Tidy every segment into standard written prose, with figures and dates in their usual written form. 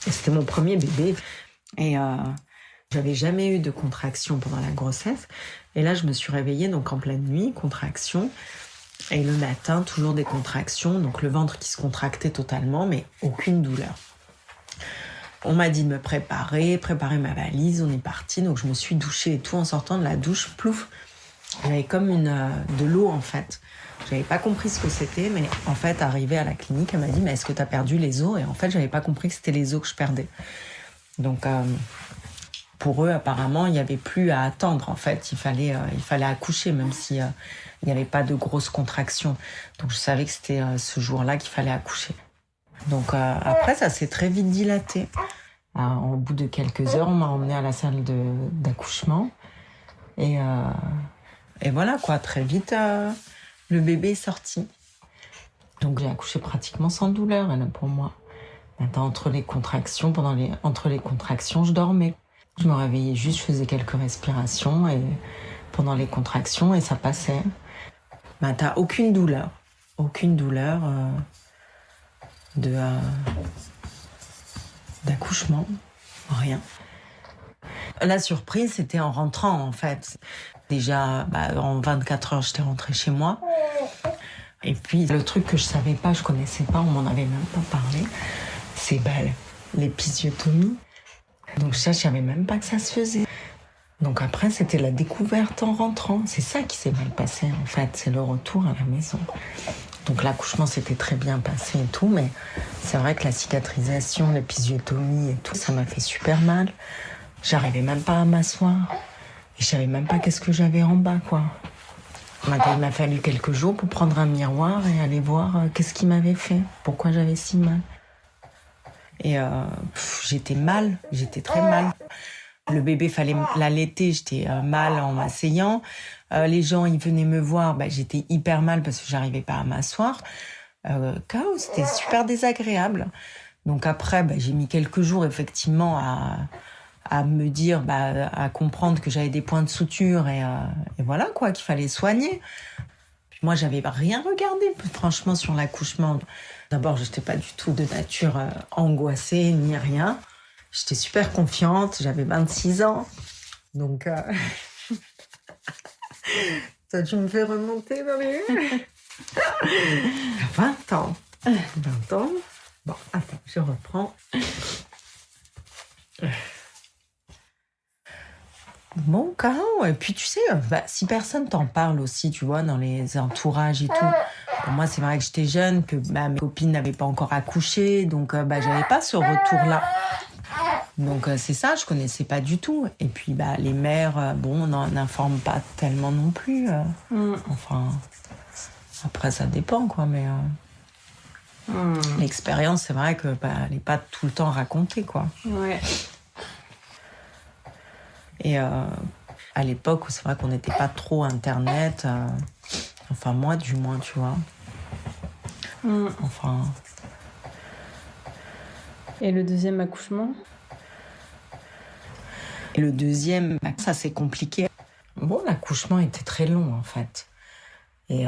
Et c'était mon premier bébé. Et j'avais jamais eu de contraction pendant la grossesse. Et là, je me suis réveillée donc en pleine nuit, contraction. Et le matin, toujours des contractions. Donc le ventre qui se contractait totalement, mais aucune douleur. On m'a dit de me préparer ma valise, on est parti. Donc je me suis douchée et tout. En sortant de la douche, plouf, j'avais comme de l'eau en fait. J'avais pas compris ce que c'était, mais en fait, arrivée à la clinique, elle m'a dit « Mais est-ce que tu as perdu les os ?» Et en fait, j'avais pas compris que c'était les os que je perdais. Donc pour eux, apparemment, il n'y avait plus à attendre. En fait, il fallait accoucher, même si il n'y avait pas de grosses contractions. Donc je savais que c'était ce jour-là qu'il fallait accoucher. Donc après, ça s'est très vite dilaté. Au bout de quelques heures, on m'a emmenée à la salle d'accouchement. Et voilà, quoi, très vite, le bébé est sorti. Donc j'ai accouché pratiquement sans douleur, pour moi. Maintenant, entre les contractions, je dormais. Je me réveillais juste, je faisais quelques respirations et pendant les contractions et ça passait. T'as aucune douleur d'accouchement, rien. La surprise, c'était en rentrant, en fait. Déjà, en 24 heures, j'étais rentrée chez moi. Et puis, le truc que je savais pas, je connaissais pas, on m'en avait même pas parlé, c'est l'épisiotomie. Donc ça, je savais même pas que ça se faisait. Donc après, c'était la découverte en rentrant. C'est ça qui s'est mal passé, en fait. C'est le retour à la maison. Donc l'accouchement s'était très bien passé et tout, mais c'est vrai que la cicatrisation, l'épisiotomie et tout, ça m'a fait super mal. J'arrivais même pas à m'asseoir. Et je savais même pas qu'est-ce que j'avais en bas, quoi. Il m'a fallu quelques jours pour prendre un miroir et aller voir qu'est-ce qui m'avait fait, pourquoi j'avais si mal. Et j'étais très mal. Le bébé, fallait l'allaiter, j'étais mal en m'asseyant. Les gens, ils venaient me voir, j'étais hyper mal parce que j'arrivais pas à m'asseoir. Chaos, c'était super désagréable. Donc après, j'ai mis quelques jours effectivement à me dire, à comprendre que j'avais des points de suture et voilà quoi, qu'il fallait soigner. Puis moi, j'avais rien regardé, franchement, sur l'accouchement. D'abord, je n'étais pas du tout de nature angoissée ni rien. J'étais super confiante, j'avais 26 ans. Donc, toi, tu me fais remonter dans les 20 ans. 20 ans. Bon, attends, je reprends. Bon, carrément. Et puis, tu sais, si personne t'en parle aussi, tu vois, dans les entourages et tout. Pour moi, c'est vrai que j'étais jeune, que mes copines n'avaient pas encore accouché, donc j'avais pas ce retour-là. Donc c'est ça, je connaissais pas du tout. Et puis les mères, on n'en informe pas tellement non plus. Enfin, après ça dépend quoi, mais l'expérience, c'est vrai que elle n'est pas tout le temps racontée quoi. Ouais. Et à l'époque, c'est vrai qu'on n'était pas trop internet. Enfin moi du moins, tu vois. Enfin. Et le deuxième accouchement ? Et le deuxième, ça c'est compliqué. Bon, l'accouchement était très long en fait. Et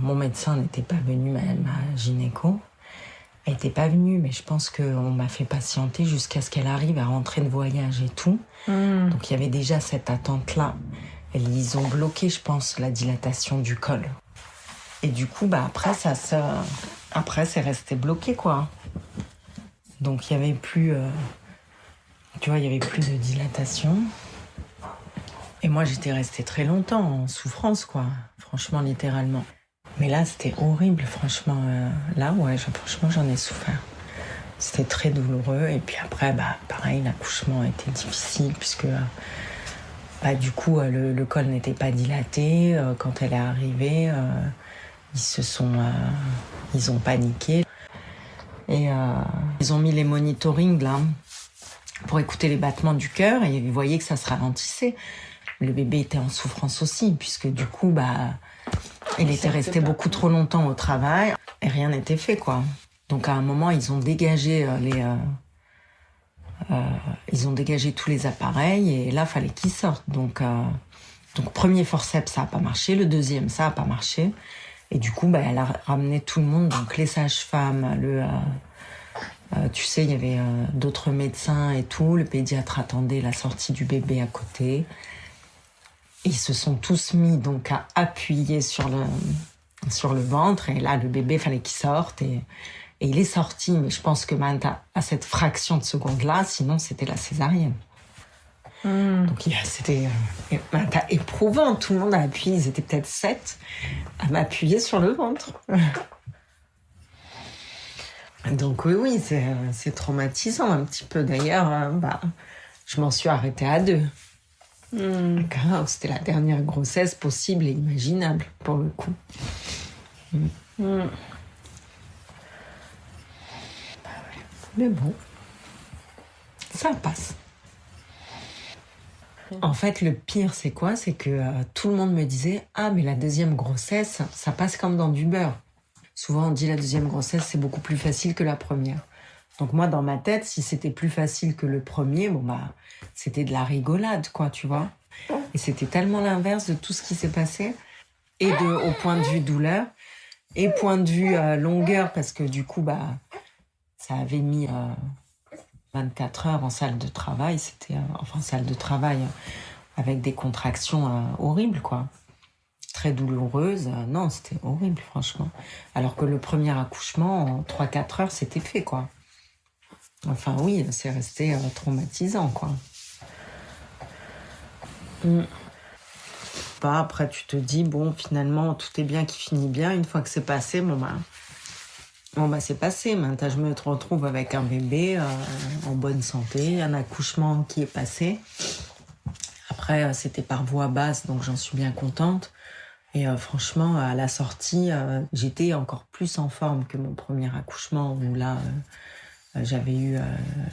mon médecin n'était pas venu, ma gynéco. Elle n'était pas venue, mais je pense qu'on m'a fait patienter jusqu'à ce qu'elle arrive à rentrer de voyage et tout. Donc il y avait déjà cette attente-là. Et ils ont bloqué, je pense, la dilatation du col. Et du coup, après, après, c'est resté bloqué, quoi. Donc, il n'y avait plus... il y avait plus de dilatation. Et moi, j'étais restée très longtemps en souffrance, quoi. Franchement, littéralement. Mais là, c'était horrible, franchement. Franchement, j'en ai souffert. C'était très douloureux. Et puis après, pareil, l'accouchement a été difficile, puisque... du coup, le col n'était pas dilaté. Quand elle est arrivée... ils ont paniqué et ils ont mis les monitorings là pour écouter les battements du cœur et ils voyaient que ça se ralentissait. Le bébé était en souffrance aussi puisque du coup il était resté beaucoup trop longtemps au travail et rien n'était fait quoi. Donc à un moment ils ont dégagé tous les appareils et là fallait qu'ils sortent. Donc premier forceps ça a pas marché, le deuxième ça a pas marché. Et du coup, elle a ramené tout le monde, donc les sages-femmes, tu sais, il y avait d'autres médecins et tout. Le pédiatre attendait la sortie du bébé à côté. Ils se sont tous mis donc à appuyer sur le ventre. Et là, le bébé, fallait qu'il sorte. Et il est sorti. Mais je pense que à cette fraction de seconde-là, sinon, c'était la césarienne. Donc c'était éprouvant. Tout le monde a appuyé. Ils étaient peut-être 7 à m'appuyer sur le ventre. Donc oui, c'est traumatisant un petit peu. D'ailleurs, je m'en suis arrêtée à 2. Car c'était la dernière grossesse possible et imaginable, pour le coup. Mais bon, ça passe. En fait, le pire, c'est quoi? C'est que tout le monde me disait « Ah, mais la deuxième grossesse, ça passe comme dans du beurre. » Souvent, on dit la deuxième grossesse, c'est beaucoup plus facile que la première. Donc moi, dans ma tête, si c'était plus facile que le premier, c'était de la rigolade, quoi, tu vois. Et c'était tellement l'inverse de tout ce qui s'est passé. Et au point de vue douleur, et point de vue longueur, parce que du coup, ça avait mis 24 heures en salle de travail. C'était, salle de travail avec des contractions horribles, quoi. Très douloureuses. Non, c'était horrible, franchement. Alors que le premier accouchement, en 3-4 heures, c'était fait, quoi. Enfin, oui, c'est resté traumatisant, quoi. Après, tu te dis, bon, finalement, tout est bien qui finit bien. Une fois que c'est passé, c'est passé. Maintenant, je me retrouve avec un bébé en bonne santé, un accouchement qui est passé. Après, c'était par voie basse, donc j'en suis bien contente. Et franchement, à la sortie, j'étais encore plus en forme que mon premier accouchement, où là, j'avais eu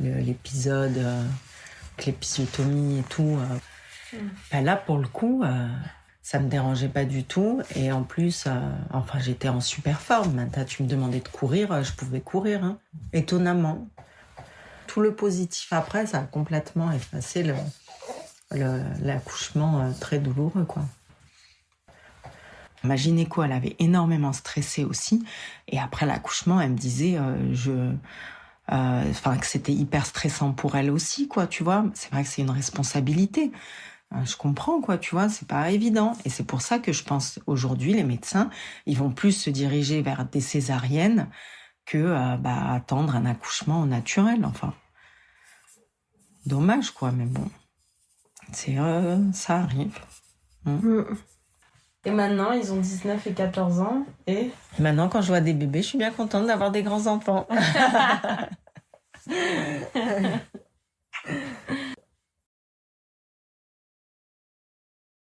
l'épisode, l'épisiotomie et tout. Là, pour le coup, ça me dérangeait pas du tout. Et en plus, j'étais en super forme. Maintenant, tu me demandais de courir, je pouvais courir, hein, étonnamment. Tout le positif après, ça a complètement effacé l'accouchement très douloureux, quoi. Ma gynéco, elle avait énormément stressé aussi. Et après l'accouchement, elle me disait que c'était hyper stressant pour elle aussi, quoi, tu vois. C'est vrai que c'est une responsabilité. Je comprends, quoi, tu vois, c'est pas évident. Et c'est pour ça que je pense aujourd'hui, les médecins, ils vont plus se diriger vers des césariennes que attendre un accouchement au naturel, enfin. Dommage, quoi, mais bon. Ça arrive. Et maintenant, ils ont 19 et 14 ans, et... Maintenant, quand je vois des bébés, je suis bien contente d'avoir des grands-enfants.